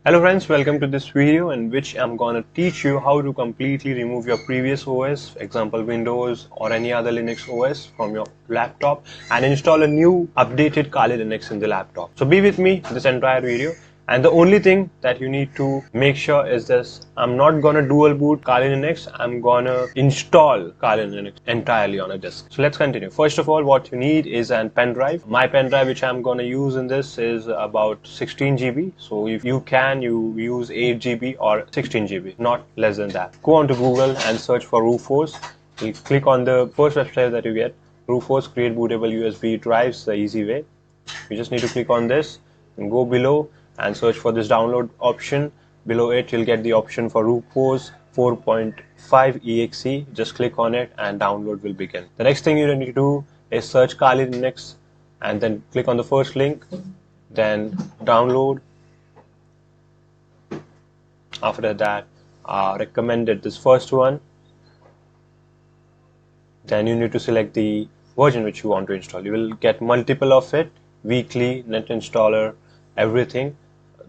Hello friends, welcome to this video in which I'm gonna teach you how to completely remove your previous OS, example Windows or any other Linux OS from your laptop and install a new updated Kali Linux in the laptop. So be with me this entire video. And the only thing that you need to make sure is this: I'm not gonna dual boot Kali Linux, I'm gonna install Kali Linux entirely on a disk. So let's continue. First of all, what you need is a pen drive. My pen drive which I'm gonna use in this is about 16 GB. So if you can, you use 8 GB or 16 GB, not less than that. Go on to Google and search for Rufus. You click on the first website that you get, Rufus create bootable USB drives the easy way. You just need to click on this and go below and search for this download option. Below it you'll get the option for Rufus 4.5 exe. Just click on it and download will begin. The next thing you need to do is search Kali Linux and then click on the first link, then download. After that, recommended this first one. Then you need to select the version which you want to install. You will get multiple of it, weekly, net installer, everything.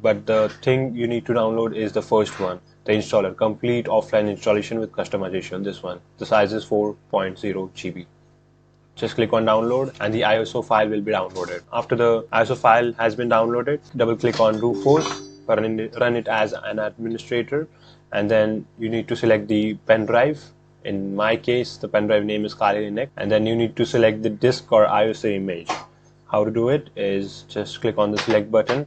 But the thing you need to download is the first one, the installer, complete offline installation with customization. This one, the size is 4.0 GB. Just click on download and the ISO file will be downloaded. After the ISO file has been downloaded, double click on Rufus, run it as an administrator, and then you need to select the pen drive. In my case, the pen drive name is Kali Linux, and then you need to select the disk or ISO image. How to do it is just click on the select button,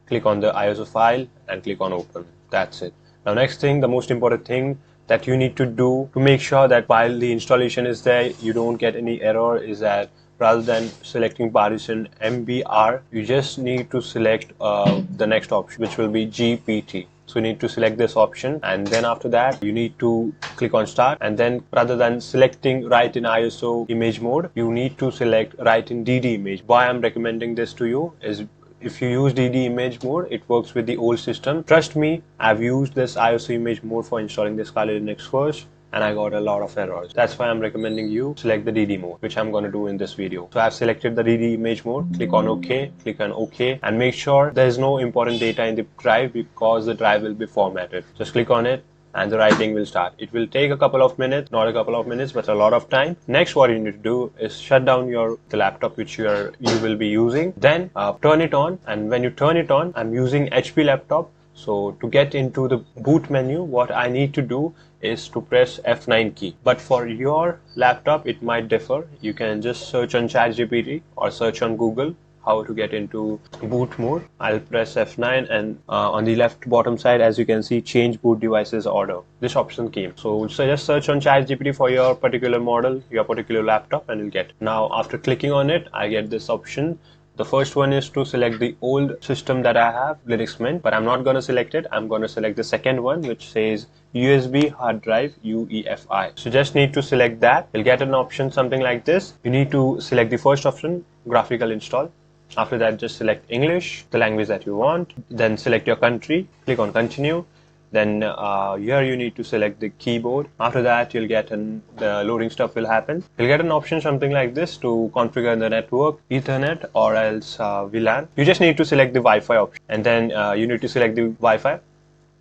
click on the ISO file and click on open. That's it. Now next thing, the most important thing that you need to do to make sure that while the installation is there you don't get any error is that rather than selecting partition MBR, you just need to select the next option, which will be GPT. So you need to select this option, and then after that you need to click on start, and then rather than selecting write in ISO image mode, you need to select write in DD image. Why I'm recommending this to you is if you use DD image mode, it works with the old system. Trust me, I've used this ISO image mode for installing this Kali Linux first, and I got a lot of errors. That's why I'm recommending you select the DD mode, which I'm going to do in this video. So I've selected the DD image mode, click on OK, click on OK, and make sure there's no important data in the drive because the drive will be formatted. Just click on it and the writing will start. It will take a couple of minutes, not a couple of minutes, but a lot of time. Next, what you need to do is shut down the laptop which you will be using. Then turn it on, and when you turn it on, I'm using HP laptop. So to get into the boot menu, what I need to do is to press F9 key. But for your laptop, it might differ. You can just search on ChatGPT or search on Google how to get into boot mode. I'll press F9 and on the left bottom side, as you can see, change boot devices order. This option came. So just search on ChatGPT for your particular model, your particular laptop, and you'll get. Now after clicking on it, I get this option. The first one is to select the old system that I have, Linux Mint, but I'm not going to select it. I'm going to select the second one, which says USB hard drive UEFI. So just need to select that. You'll get an option something like this. You need to select the first option, graphical install. After that, just select English, the language that you want. Then select your country, click on continue. Then here you need to select the keyboard. After that, you'll get the loading stuff will happen. You'll get an option something like this to configure the network, Ethernet or else VLAN. You just need to select the Wi-Fi option, and then you need to select the Wi-Fi,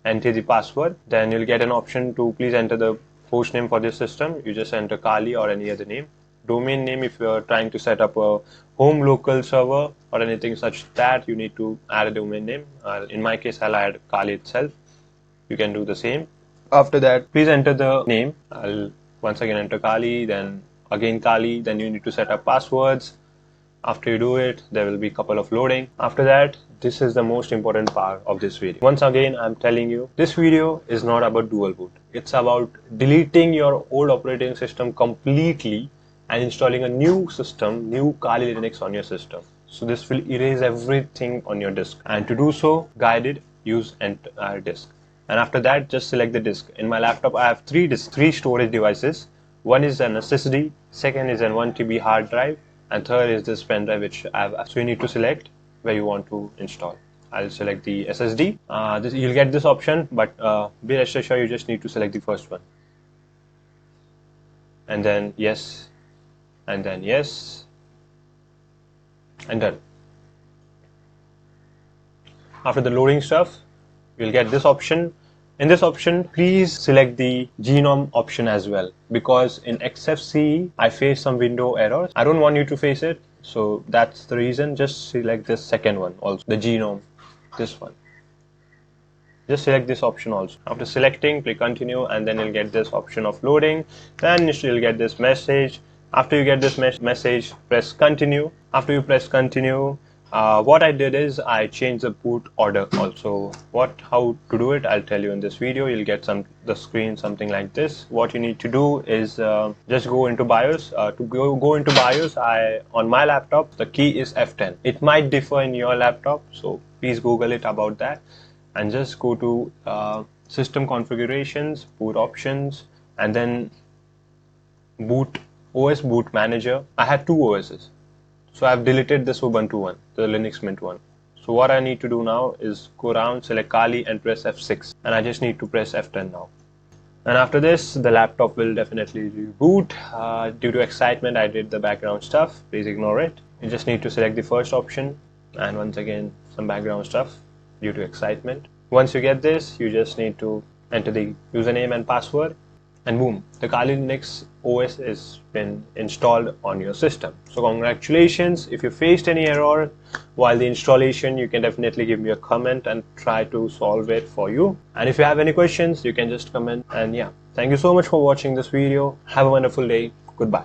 enter the password. Then you'll get an option to please enter the host name for this system. You just enter Kali or any other name. Domain name, if you're trying to set up a home local server or anything such that, you need to add a domain name. In my case, I'll add Kali itself. You can do the same. After that, please enter the name. I'll once again enter Kali, then again Kali. Then you need to set up passwords. After you do it, there will be a couple of loading. After that, this is the most important part of this video. Once again, I'm telling you, this video is not about dual boot. It's about deleting your old operating system completely and installing a new system, new Kali Linux on your system. So this will erase everything on your disk. And to do so, guided, use entire disk. And after that, just select the disk. In my laptop, I have three storage devices. One is an SSD, second is an 1 TB hard drive, and third is this pen drive which I have. So you need to select where you want to install. I'll select the SSD. You'll get this option, but be rest assured you just need to select the first one. And then yes, and then yes, and done. After the loading stuff, you'll get this option. In this option, please select the GNOME option as well, because in XFCE I face some window errors. I don't want you to face it, so that's the reason. Just select this second one also, the GNOME, this one. Just select this option also. After selecting, click continue, and then you'll get this option of loading. Then you'll get this message. After you get this message, press continue. After you press continue, what I did is I changed the boot order also. How to do it, I'll tell you in this video. You'll get the screen something like this. What you need to do is just go into BIOS. To go into BIOS, on my laptop the key is F10. It might differ in your laptop, so please Google it about that. And just go to system configurations, boot options, and then OS boot manager. I had two OSs, so I've deleted this Ubuntu one, the Linux Mint one. So what I need to do now is go around, select Kali, and press F6, and I just need to press F10 now. And after this, the laptop will definitely reboot. Due to excitement, I did the background stuff. Please ignore it. You just need to select the first option, and once again some background stuff due to excitement. Once you get this, you just need to enter the username and password, and boom, the Kali Linux OS has been installed on your system. So congratulations. If you faced any error while the installation, you can definitely give me a comment and try to solve it for you. And if you have any questions, you can just comment. And yeah, thank you so much for watching this video. Have a wonderful day. Goodbye.